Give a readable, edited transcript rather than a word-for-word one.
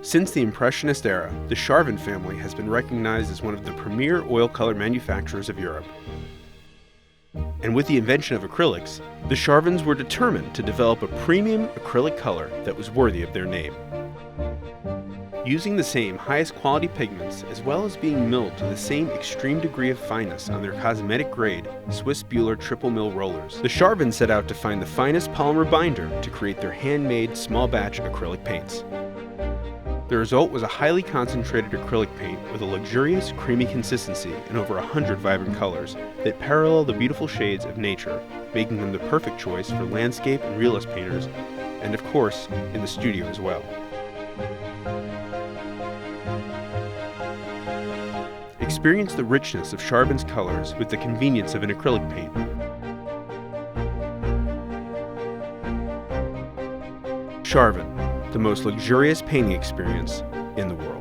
Since the Impressionist era, the Charvin family has been recognized as one of the premier oil color manufacturers of Europe. And with the invention of acrylics, the Charvins were determined to develop a premium acrylic color that was worthy of their name. Using the same highest quality pigments, as well as being milled to the same extreme degree of fineness on their cosmetic grade Swiss Bueller triple mill rollers, the Charvin set out to find the finest polymer binder to create their handmade small batch acrylic paints. The result was a highly concentrated acrylic paint with a luxurious, creamy consistency and over 100 vibrant colors that parallel the beautiful shades of nature, making them the perfect choice for landscape and realist painters, and of course, in the studio as well. Experience the richness of Charvin's colors with the convenience of an acrylic paint. Charvin, the most luxurious painting experience in the world.